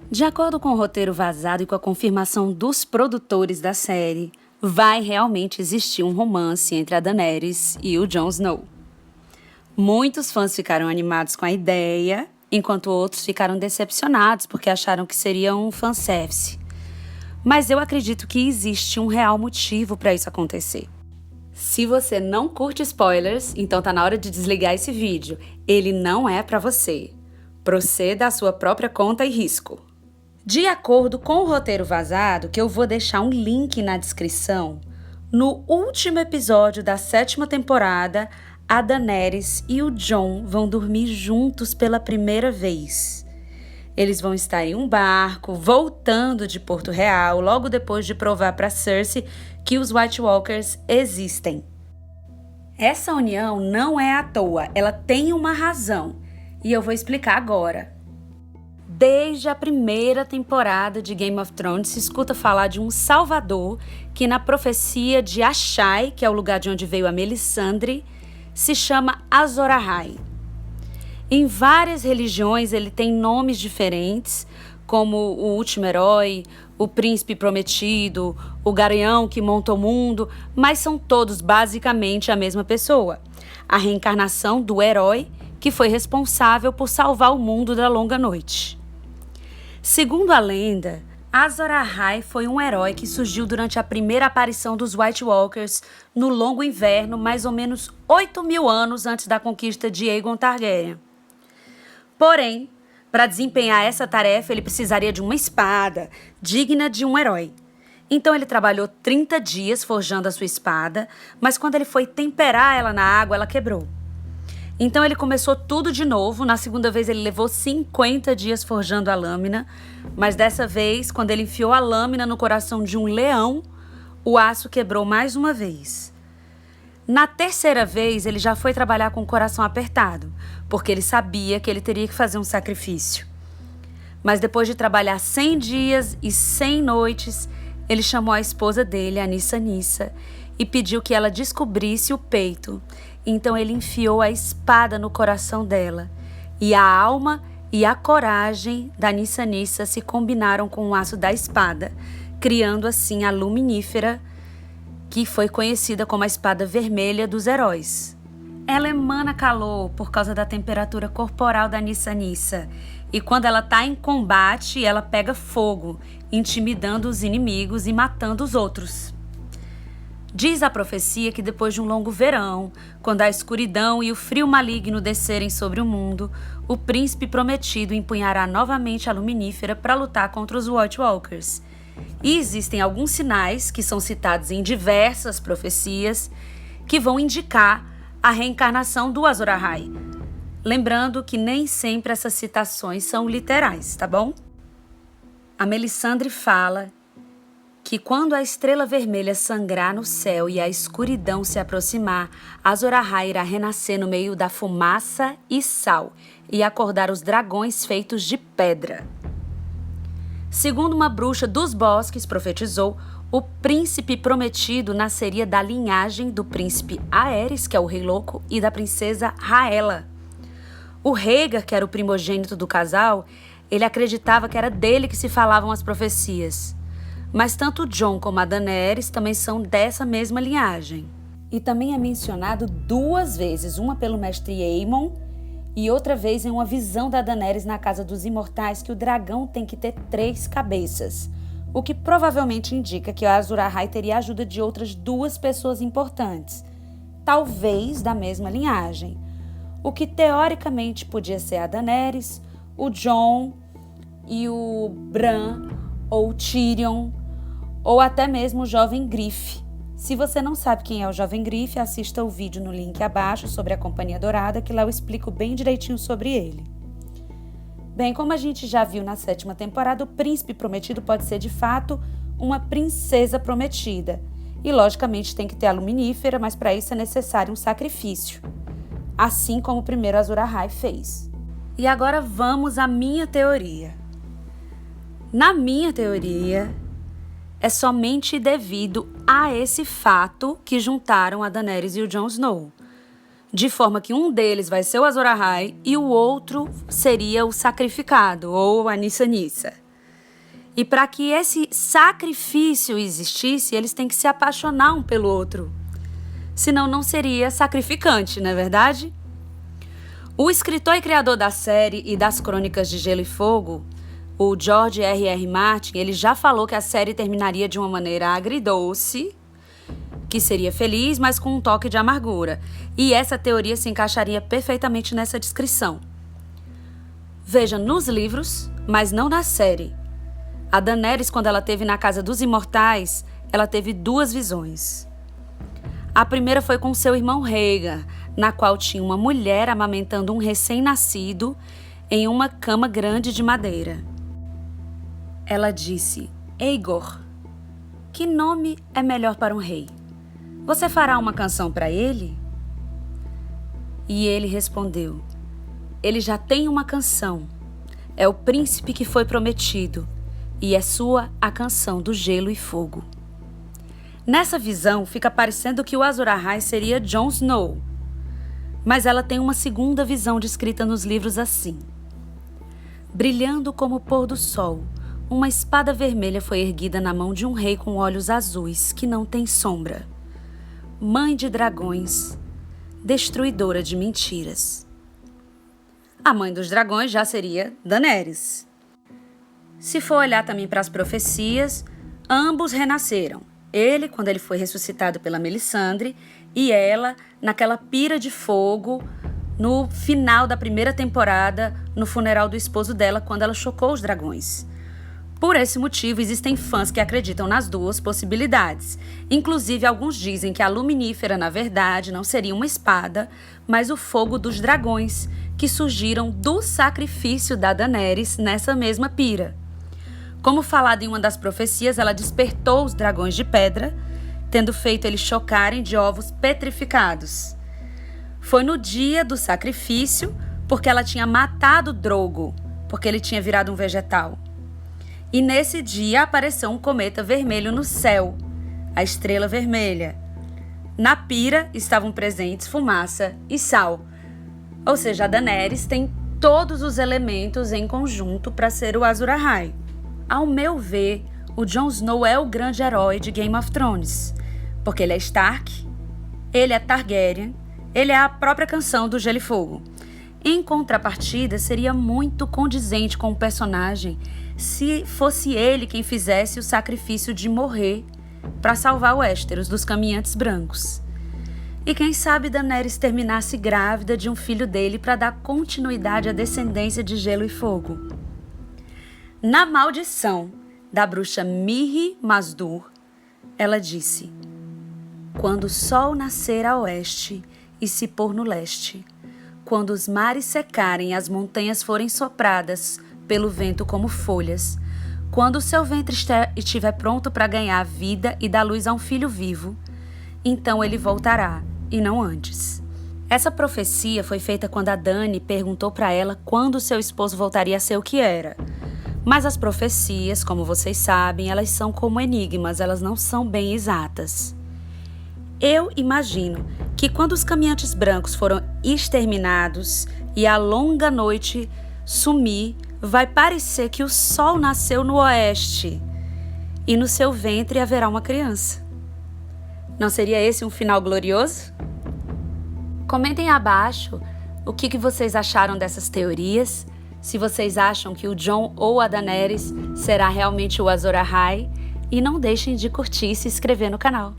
De acordo com o roteiro vazado e com a confirmação dos produtores da série, vai realmente existir um romance entre a Daenerys e o Jon Snow. Muitos fãs ficaram animados com a ideia, enquanto outros ficaram decepcionados porque acharam que seria um fanservice. Mas eu acredito que existe um real motivo para isso acontecer. Se você não curte spoilers, então tá na hora de desligar esse vídeo. Ele não é para você. Proceda à sua própria conta e risco. De acordo com o roteiro vazado, que eu vou deixar um link na descrição, no último episódio da 7ª temporada, a Daenerys e o Jon vão dormir juntos pela primeira vez. Eles vão estar em um barco, voltando de Porto Real, logo depois de provar para Cersei que os White Walkers existem. Essa união não é à toa, ela tem uma razão, e eu vou explicar agora. Desde a primeira temporada de Game of Thrones se escuta falar de um salvador que na profecia de Ashai, que é o lugar de onde veio a Melisandre, se chama Azor Ahai. Em várias religiões ele tem nomes diferentes, como o último herói, o príncipe prometido, o guardião que monta o mundo, mas são todos basicamente a mesma pessoa, a reencarnação do herói que foi responsável por salvar o mundo da longa noite. Segundo a lenda, Azor Ahai foi um herói que surgiu durante a primeira aparição dos White Walkers no longo inverno, mais ou menos 8.000 anos antes da conquista de Aegon Targaryen. Porém, para desempenhar essa tarefa, ele precisaria de uma espada digna de um herói. Então ele trabalhou 30 dias forjando a sua espada, mas quando ele foi temperar ela na água, ela quebrou. Então ele começou tudo de novo. Na segunda vez ele levou 50 dias forjando a lâmina, mas dessa vez, quando ele enfiou a lâmina no coração de um leão, o aço quebrou mais uma vez. Na terceira vez ele já foi trabalhar com o coração apertado, porque ele sabia que ele teria que fazer um sacrifício. Mas depois de trabalhar 100 dias e 100 noites, ele chamou a esposa dele, a Nissa, e pediu que ela descobrisse o peito. Então ele enfiou a espada no coração dela, e a alma e a coragem da Nissa se combinaram com o aço da espada, criando assim a Luminífera, que foi conhecida como a espada vermelha dos heróis. Ela emana calor por causa da temperatura corporal da Nissa, e quando ela está em combate, ela pega fogo, intimidando os inimigos e matando os outros. Diz a profecia que depois de um longo verão, quando a escuridão e o frio maligno descerem sobre o mundo, o príncipe prometido empunhará novamente a Luminífera para lutar contra os White Walkers. E existem alguns sinais, que são citados em diversas profecias, que vão indicar a reencarnação do Azor Ahai. Lembrando que nem sempre essas citações são literais, tá bom? A Melisandre fala que quando a estrela vermelha sangrar no céu e a escuridão se aproximar, Azor Ahai irá renascer no meio da fumaça e sal e acordar os dragões feitos de pedra. Segundo uma bruxa dos bosques profetizou, o príncipe prometido nasceria da linhagem do príncipe Aerys, que é o Rei Louco, e da princesa Rhaella. O Rhaegar, que era o primogênito do casal, ele acreditava que era dele que se falavam as profecias. Mas tanto o Jon como a Daenerys também são dessa mesma linhagem. E também é mencionado 2 vezes, uma pelo mestre Aemon e outra vez em uma visão da Daenerys na Casa dos Imortais, que o dragão tem que ter 3 cabeças, o que provavelmente indica que o Azor Ahai teria a ajuda de outras 2 pessoas importantes, talvez da mesma linhagem, o que teoricamente podia ser a Daenerys, o Jon e o Bran, ou Tyrion, ou até mesmo o Jovem Grife. Se você não sabe quem é o Jovem Grife, assista o vídeo no link abaixo sobre a Companhia Dourada, que lá eu explico bem direitinho sobre ele. Bem, como a gente já viu na 7ª temporada, o príncipe prometido pode ser de fato uma princesa prometida. E logicamente tem que ter a Luminífera, mas para isso é necessário um sacrifício, assim como o primeiro Azor Ahai fez. E agora vamos à minha teoria. Na minha teoria, é somente devido a esse fato que juntaram a Daenerys e o Jon Snow. De forma que um deles vai ser o Azor Ahai e o outro seria o sacrificado, ou a Nissa. E para que esse sacrifício existisse, eles têm que se apaixonar um pelo outro. Senão não seria sacrificante, não é verdade? O escritor e criador da série e das Crônicas de Gelo e Fogo, o George R.R. Martin, ele já falou que a série terminaria de uma maneira agridoce, que seria feliz, mas com um toque de amargura. E essa teoria se encaixaria perfeitamente nessa descrição. Veja nos livros, mas não na série. A Daenerys, quando ela esteve na Casa dos Imortais, ela teve 2 visões. A primeira foi com seu irmão Rhaegar, na qual tinha uma mulher amamentando um recém-nascido em uma cama grande de madeira. Ela disse: Aegor, que nome é melhor para um rei? Você fará uma canção para ele? E ele respondeu: ele já tem uma canção. É o príncipe que foi prometido, e é sua a canção do gelo e fogo. Nessa visão, fica parecendo que o Azor Ahai seria Jon Snow. Mas ela tem uma segunda visão descrita nos livros assim: brilhando como o pôr do sol, uma espada vermelha foi erguida na mão de um rei com olhos azuis, que não tem sombra. Mãe de dragões, destruidora de mentiras. A mãe dos dragões já seria Daenerys. Se for olhar também para as profecias, ambos renasceram. Ele, quando ele foi ressuscitado pela Melisandre, e ela, naquela pira de fogo, no final da primeira temporada, no funeral do esposo dela, quando ela chocou os dragões. Por esse motivo, existem fãs que acreditam nas 2 possibilidades. Inclusive, alguns dizem que a luminífera, na verdade, não seria uma espada, mas o fogo dos dragões, que surgiram do sacrifício da Daenerys nessa mesma pira. Como falado em uma das profecias, ela despertou os dragões de pedra, tendo feito eles chocarem de ovos petrificados. Foi no dia do sacrifício, porque ela tinha matado Drogo, porque ele tinha virado um vegetal. E nesse dia apareceu um cometa vermelho no céu, a estrela vermelha. Na pira estavam presentes fumaça e sal. Ou seja, a Daenerys tem todos os elementos em conjunto para ser o Azor Ahai. Ao meu ver, o Jon Snow é o grande herói de Game of Thrones, porque ele é Stark, ele é Targaryen, ele é a própria canção do Gelo e Fogo. Em contrapartida, seria muito condizente com o personagem se fosse ele quem fizesse o sacrifício de morrer para salvar o Westeros dos caminhantes brancos. E quem sabe Daenerys terminasse grávida de um filho dele para dar continuidade à descendência de Gelo e Fogo. Na maldição da bruxa Mirri Masdur, ela disse: quando o sol nascer a oeste e se pôr no leste, quando os mares secarem e as montanhas forem sopradas pelo vento como folhas, quando o seu ventre estiver pronto para ganhar vida e dar luz a um filho vivo, então ele voltará, e não antes. Essa profecia foi feita quando a Dany perguntou para ela quando seu esposo voltaria a ser o que era. Mas as profecias, como vocês sabem, elas são como enigmas, elas não são bem exatas. Eu imagino que quando os caminhantes brancos foram exterminados e a longa noite sumir, vai parecer que o sol nasceu no oeste e no seu ventre haverá uma criança. Não seria esse um final glorioso? Comentem abaixo o que vocês acharam dessas teorias, se vocês acham que o Jon ou a Daenerys será realmente o Azor Ahai, e não deixem de curtir e se inscrever no canal.